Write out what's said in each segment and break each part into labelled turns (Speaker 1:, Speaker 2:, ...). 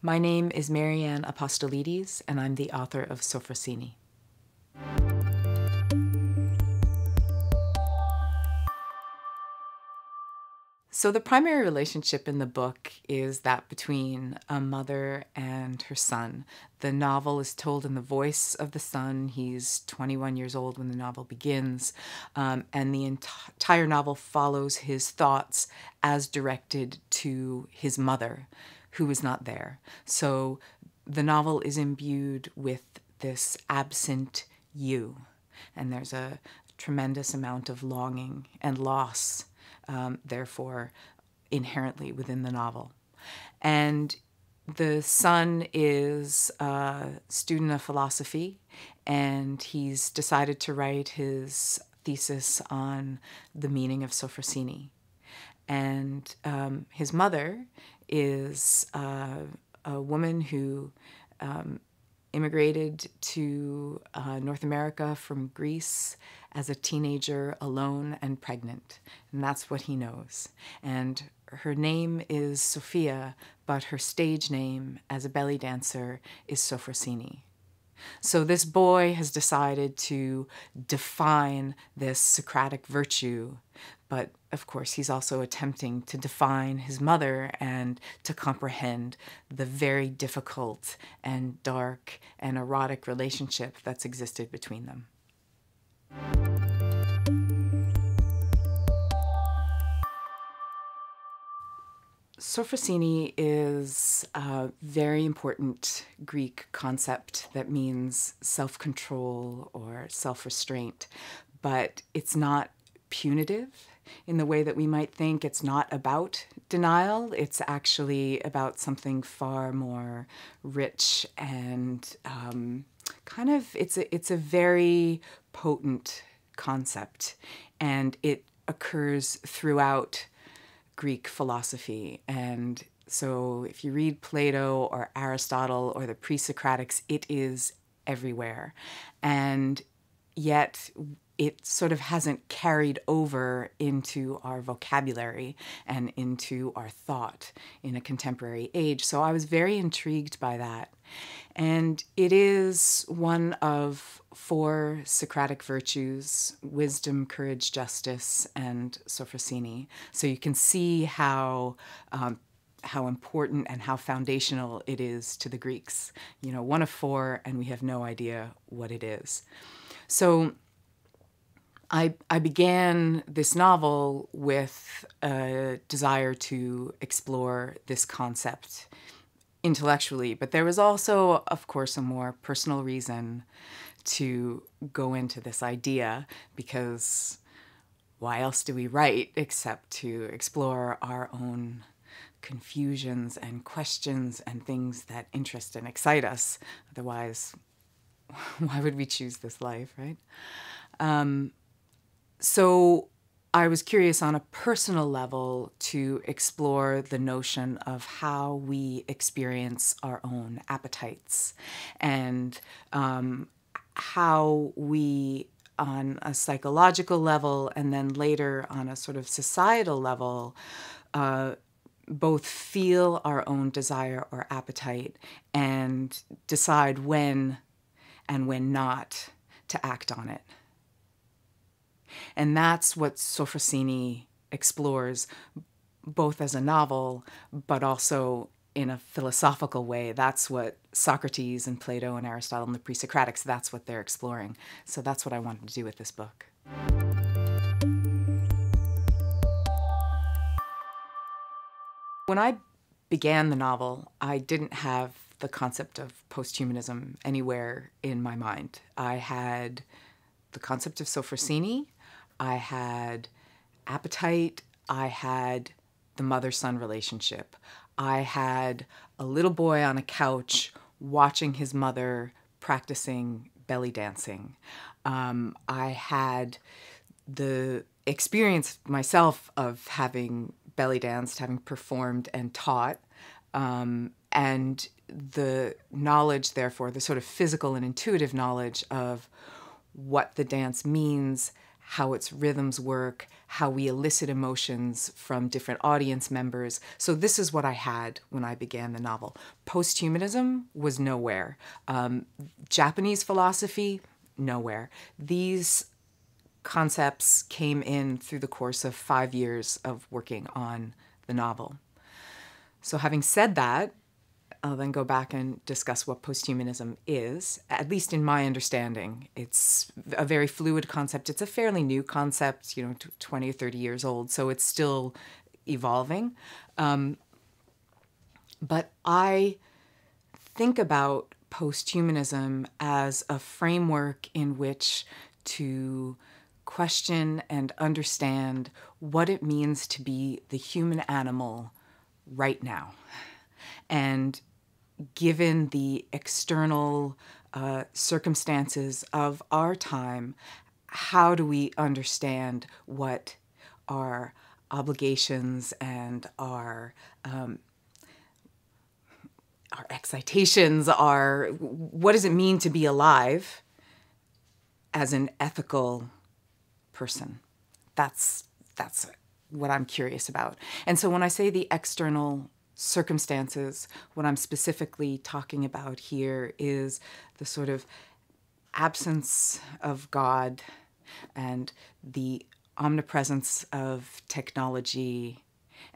Speaker 1: My name is Marianne Apostolides, and I'm the author of Sophrosyne. So the primary relationship in the book is that between a mother and her son. The novel is told in the voice of the son. He's 21 years old when the novel begins, and the entire novel follows his thoughts as directed to his mother, who is not there. So the novel is imbued with this absent you, and there's a tremendous amount of longing and loss, therefore, inherently within the novel. And the son is a student of philosophy, and he's decided to write his thesis on the meaning of Sophrosyne. And his mother is a woman who immigrated to North America from Greece as a teenager, alone and pregnant. And that's what he knows. And her name is Sophia, but her stage name as a belly dancer is Sophrosyne. So this boy has decided to define this Socratic virtue, but of course he's also attempting to define his mother and to comprehend the very difficult and dark and erotic relationship that's existed between them. Sophrosyne is a very important Greek concept that means self-control or self-restraint, but it's not punitive in the way that we might think. It's not about denial. It's actually about something far more rich and it's a very potent concept, and it occurs throughout Greek philosophy. And so if you read Plato or Aristotle or the pre-Socratics, it is everywhere. And yet it sort of hasn't carried over into our vocabulary and into our thought in a contemporary age. So I was very intrigued by that. And it is one of 4 Socratic virtues: wisdom, courage, justice, and Sophrosyne. So you can see how important and how foundational it is to the Greeks. You know, one of 4, and we have no idea what it is. So I began this novel with a desire to explore this concept intellectually, but there was also, of course, a more personal reason to go into this idea, because why else do we write except to explore our own confusions and questions and things that interest and excite us? Otherwise, why would we choose this life, right? So I was curious on a personal level to explore the notion of how we experience our own appetites, and how we, on a psychological level and then later on a sort of societal level, both feel our own desire or appetite and decide when and when not to act on it. And that's what Sophrosyne explores, both as a novel, but also in a philosophical way. That's what Socrates and Plato and Aristotle and the pre-Socratics, that's what they're exploring. So that's what I wanted to do with this book. When I began the novel, I didn't have the concept of posthumanism anywhere in my mind. I had the concept of Sophrosyne, I had appetite, I had the mother-son relationship. I had a little boy on a couch watching his mother practicing belly dancing. I had the experience myself of having belly danced, having performed and taught, and the knowledge, therefore, the sort of physical and intuitive knowledge of what the dance means, how its rhythms work, how we elicit emotions from different audience members. So this is what I had when I began the novel. Posthumanism was nowhere. Japanese philosophy, nowhere. These concepts came in through the course of 5 years of working on the novel. So having said that, I'll then go back and discuss what posthumanism is, at least in my understanding. It's a very fluid concept. It's a fairly new concept, 20 or 30 years old, so it's still evolving. But I think about posthumanism as a framework in which to question and understand what it means to be the human animal right now. And given the external circumstances of our time, how do we understand what our obligations and our excitations are? What does it mean to be alive as an ethical person? That's what I'm curious about. And so when I say the external circumstances, what I'm specifically talking about here is the sort of absence of God and the omnipresence of technology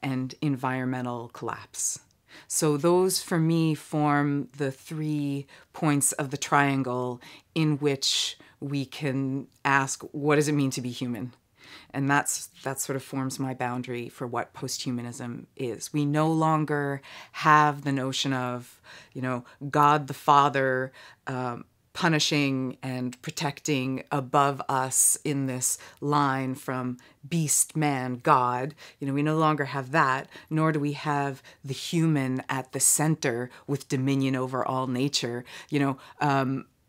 Speaker 1: and environmental collapse. So those, for me, form the 3 points of the triangle in which we can ask, what does it mean to be human? And that sort of forms my boundary for what posthumanism is. We no longer have the notion of, God the Father punishing and protecting above us in this line from beast, man, God. We no longer have that, nor do we have the human at the center with dominion over all nature.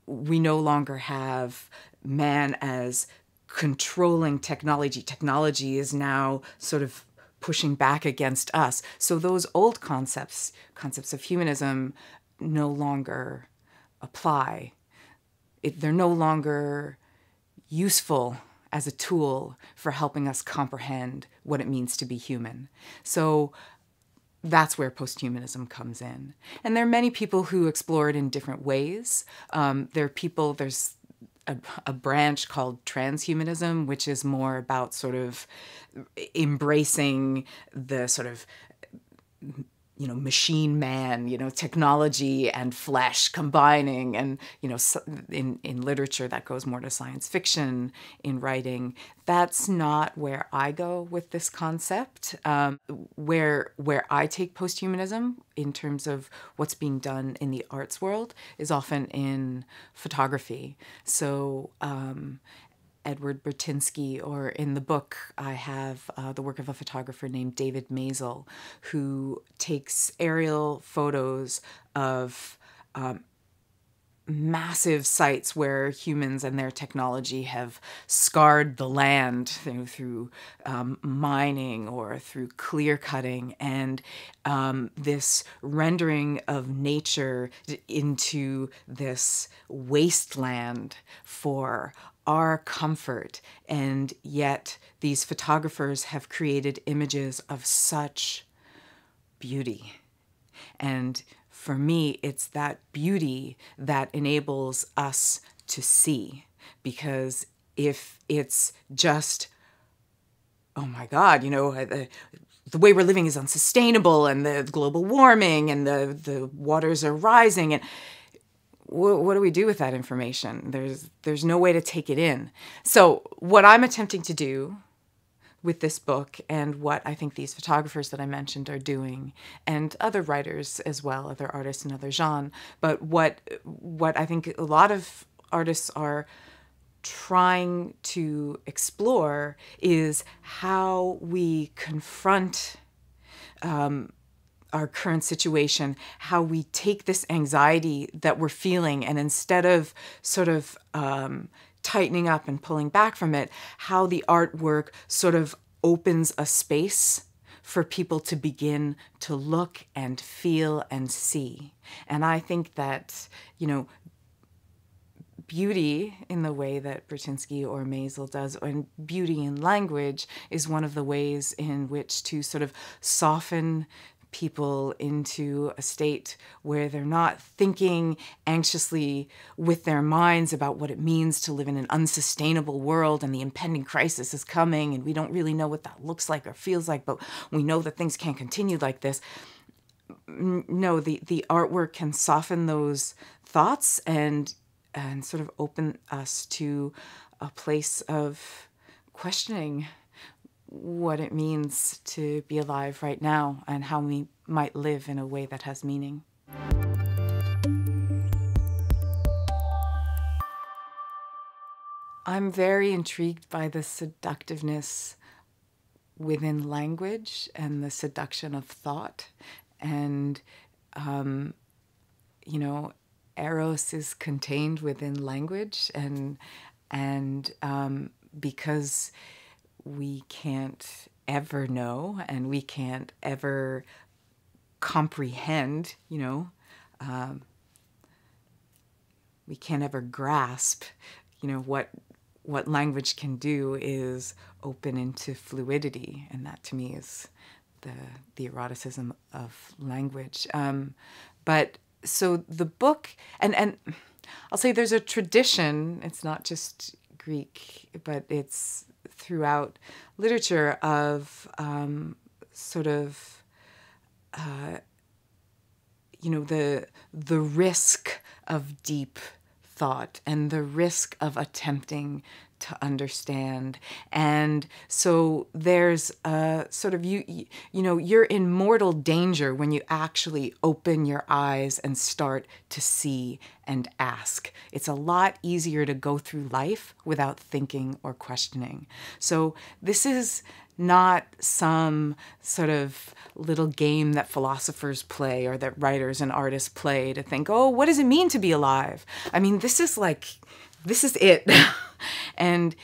Speaker 1: We no longer have man as controlling technology. Technology is now sort of pushing back against us. So those old concepts of humanism, no longer apply. They're no longer useful as a tool for helping us comprehend what it means to be human. So that's where posthumanism comes in. And there are many people who explore it in different ways. There's a branch called transhumanism, which is more about sort of embracing the sort of machine man, technology and flesh combining. And, in literature that goes more to science fiction, in writing. That's not where I go with this concept. Where I take posthumanism in terms of what's being done in the arts world is often in photography. So, Edward Bertinsky, or in the book, I have the work of a photographer named David Maisel, who takes aerial photos of massive sites where humans and their technology have scarred the land through mining or through clear cutting, and this rendering of nature into this wasteland for our comfort. And yet these photographers have created images of such beauty. And for me, it's that beauty that enables us to see. Because if it's just, oh my God, the way we're living is unsustainable, and the global warming, and the waters are rising, and what do we do with that information? There's no way to take it in. So what I'm attempting to do with this book, and what I think these photographers that I mentioned are doing, and other writers as well, other artists in other genres, but what I think a lot of artists are trying to explore is how we confront our current situation, how we take this anxiety that we're feeling, and instead of sort of tightening up and pulling back from it, how the artwork sort of opens a space for people to begin to look and feel and see. And I think that, beauty in the way that Brzezinski or Maisel does, and beauty in language is one of the ways in which to sort of soften people into a state where they're not thinking anxiously with their minds about what it means to live in an unsustainable world and the impending crisis is coming and we don't really know what that looks like or feels like, but we know that things can't continue like this. No, the artwork can soften those thoughts and sort of open us to a place of questioning what it means to be alive right now and how we might live in a way that has meaning. I'm very intrigued by the seductiveness within language and the seduction of thought. And, you know, eros is contained within language, and because we can't ever know and we can't ever comprehend, you know, we can't ever grasp, you know, what language can do is open into fluidity, and that to me is the eroticism of language. But so the book, and I'll say there's a tradition, it's not just Greek, but it's throughout literature of sort of, you know, the risk of deep thought and the risk of attempting to understand. And so there's a sort of, you know, you're in mortal danger when you actually open your eyes and start to see and ask. It's a lot easier to go through life without thinking or questioning. So this is not some sort of little game that philosophers play or that writers and artists play to think, oh, what does it mean to be alive? I mean, this is it. And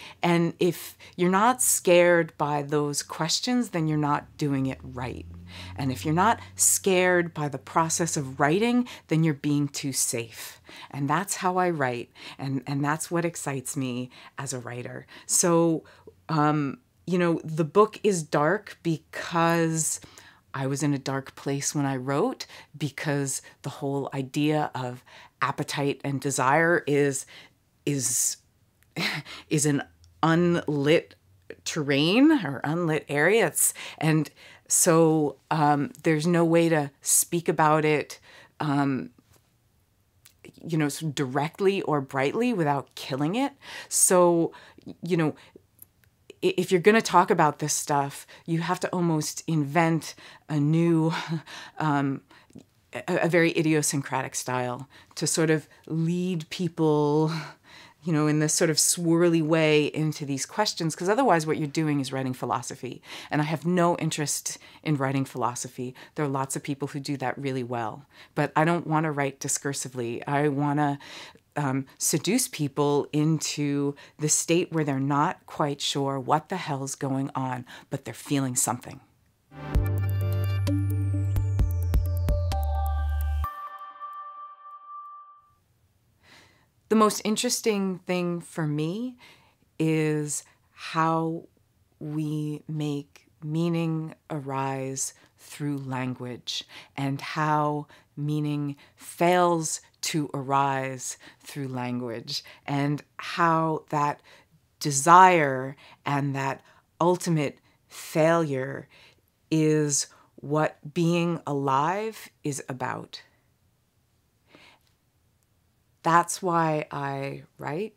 Speaker 1: if you're not scared by those questions, then you're not doing it right. And if you're not scared by the process of writing, then you're being too safe. And that's how I write. And that's what excites me as a writer. So, you know, the book is dark because I was in a dark place when I wrote, because the whole idea of appetite and desire is an unlit terrain or unlit area. And so there's no way to speak about it, you know, sort of directly or brightly without killing it. So, you know, if you're going to talk about this stuff, you have to almost invent a new, a very idiosyncratic style to sort of lead people, you know, in this sort of swirly way into these questions, because otherwise what you're doing is writing philosophy. And I have no interest in writing philosophy. There are lots of people who do that really well. But I don't want to write discursively. I want to seduce people into the state where they're not quite sure what the hell's going on, but they're feeling something. The most interesting thing for me is how we make meaning arise through language and how meaning fails to arise through language, and how that desire and that ultimate failure is what being alive is about. That's why I write,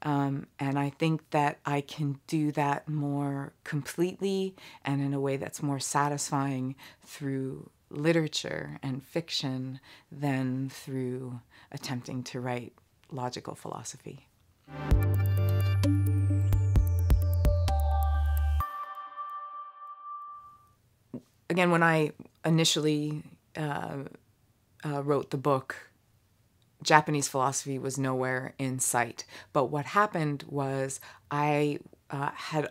Speaker 1: and I think that I can do that more completely and in a way that's more satisfying through literature and fiction than through attempting to write logical philosophy. Again, when I initially wrote the book, Japanese philosophy was nowhere in sight. But what happened was I had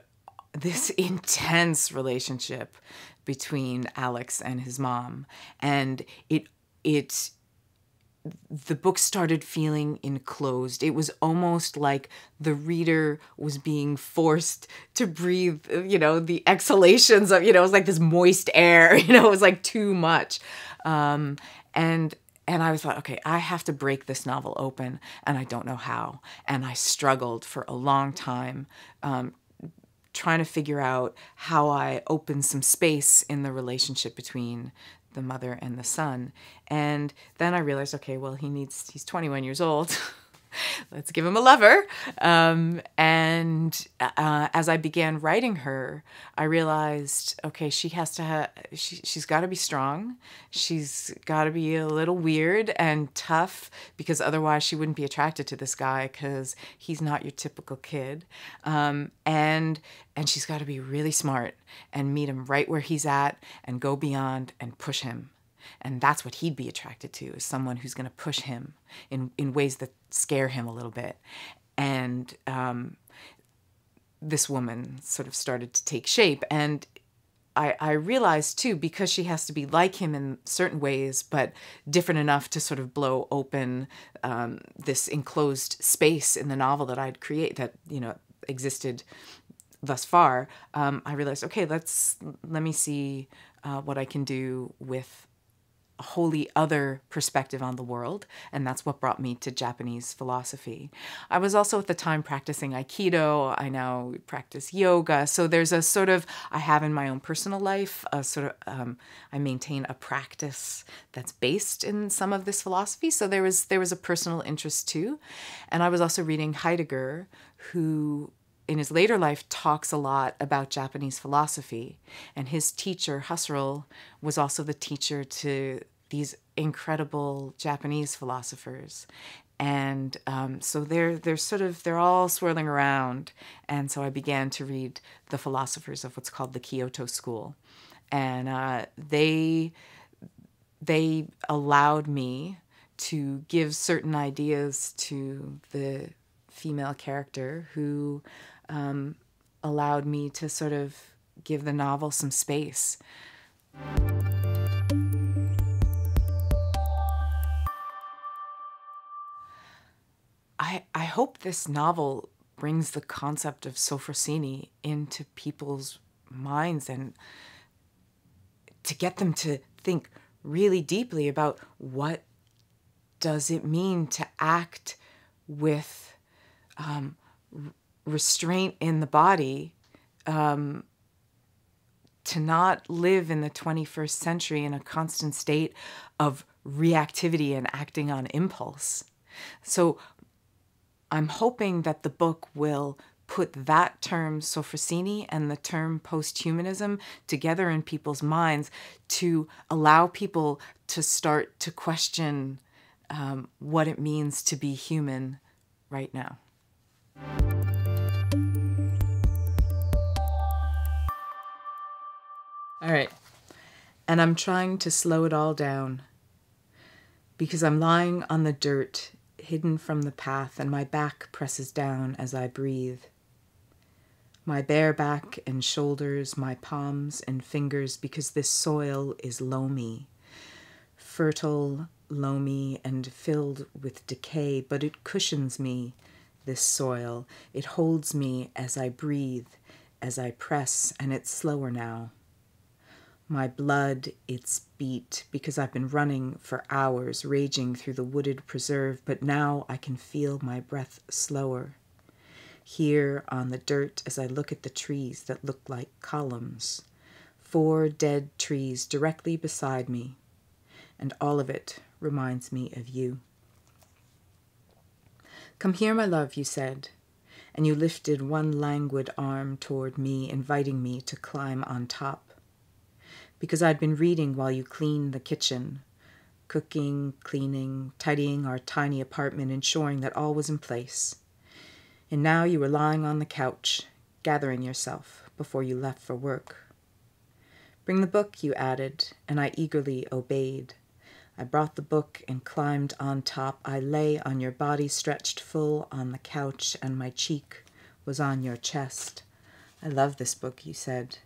Speaker 1: this intense relationship between Alex and his mom, and it the book started feeling enclosed. It was almost like the reader was being forced to breathe, the exhalations of, it was like this moist air, it was like too much. And I was like, okay, I have to break this novel open, and I don't know how. And I struggled for a long time, trying to figure out how I open some space in the relationship between the mother and the son. And then I realized, okay, well, he's 21 years old. Let's give him a lover. As I began writing her, I realized, okay, she's got to be strong. She's got to be a little weird and tough, because otherwise she wouldn't be attracted to this guy, because he's not your typical kid. And she's got to be really smart and meet him right where he's at and go beyond and push him. And that's what he'd be attracted to, is someone who's going to push him in ways that scare him a little bit. And this woman sort of started to take shape. And I realized, too, because she has to be like him in certain ways, but different enough to sort of blow open this enclosed space in the novel that I'd create, that, existed thus far. I realized, okay, let me see what I can do with a wholly other perspective on the world, and that's what brought me to Japanese philosophy. I was also at the time practicing Aikido. I now practice yoga. So there's a sort of, I have in my own personal life, I maintain a practice that's based in some of this philosophy. So there was a personal interest too. And I was also reading Heidegger, who in his later life talks a lot about Japanese philosophy. And his teacher, Husserl, was also the teacher to these incredible Japanese philosophers. And so they're all swirling around. And so I began to read the philosophers of what's called the Kyoto School. And they allowed me to give certain ideas to the female character, who allowed me to sort of give the novel some space. I hope this novel brings the concept of Sophrosyne into people's minds, and to get them to think really deeply about what does it mean to act with restraint in the body, to not live in the 21st century in a constant state of reactivity and acting on impulse. So I'm hoping that the book will put that term Sophrosyne and the term posthumanism together in people's minds, to allow people to start to question what it means to be human right now. All right. And I'm trying to slow it all down, because I'm lying on the dirt, hidden from the path, and my back presses down as I breathe. My bare back and shoulders, my palms and fingers, because this soil is loamy, fertile, loamy, and filled with decay, but it cushions me, this soil. It holds me as I breathe, as I press, and it's slower now. My blood, its beat, because I've been running for hours, raging through the wooded preserve, but now I can feel my breath slower. Here on the dirt, as I look at the trees that look like columns, 4 dead trees directly beside me, and all of it reminds me of you. Come here, my love, you said, and you lifted one languid arm toward me, inviting me to climb on top. Because I'd been reading while you cleaned the kitchen, cooking, cleaning, tidying our tiny apartment, ensuring that all was in place. And now you were lying on the couch, gathering yourself before you left for work. Bring the book, you added, and I eagerly obeyed. I brought the book and climbed on top. I lay on your body, stretched full on the couch, and my cheek was on your chest. I love this book, you said.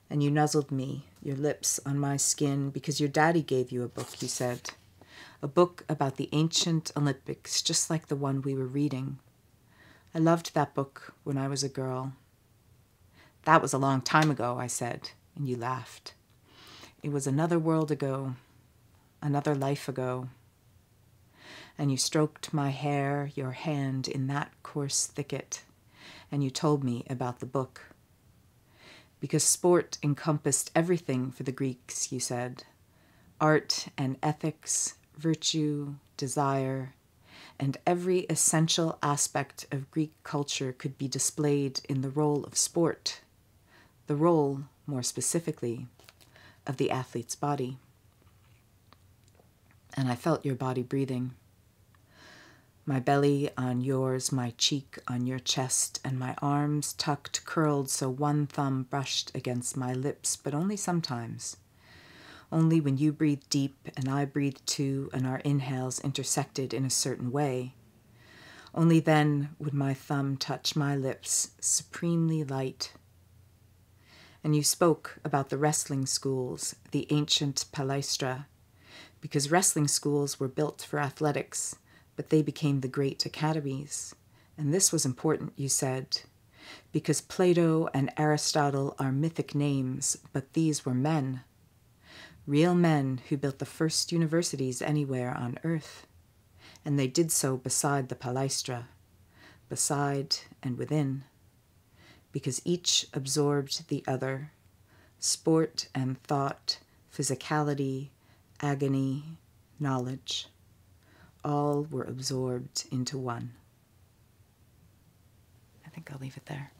Speaker 1: And you nuzzled me, your lips on my skin, because your daddy gave you a book, you said. a book about the ancient Olympics, just like the one we were reading. I loved that book when I was a girl. That was a long time ago, I said, and you laughed. It was another world ago, another life ago. And you stroked my hair, your hand in that coarse thicket, and you told me about the book. Because sport encompassed everything for the Greeks, you said. Art and ethics, virtue, desire, and every essential aspect of Greek culture could be displayed in the role of sport, the role, more specifically, of the athlete's body. And I felt your body breathing. My belly on yours, my cheek on your chest, and my arms tucked, curled so one thumb brushed against my lips, but only sometimes. Only when you breathed deep and I breathed too, and our inhales intersected in a certain way. Only then would my thumb touch my lips, supremely light. And you spoke about the wrestling schools, the ancient palaestra, because wrestling schools were built for athletics, but they became the great academies. And this was important, you said, because Plato and Aristotle are mythic names, but these were men. Real men who built the first universities anywhere on earth. And they did so beside the palaestra, beside and within, because each absorbed the other, sport and thought, physicality, agony, knowledge. All were absorbed into one. I think I'll leave it there.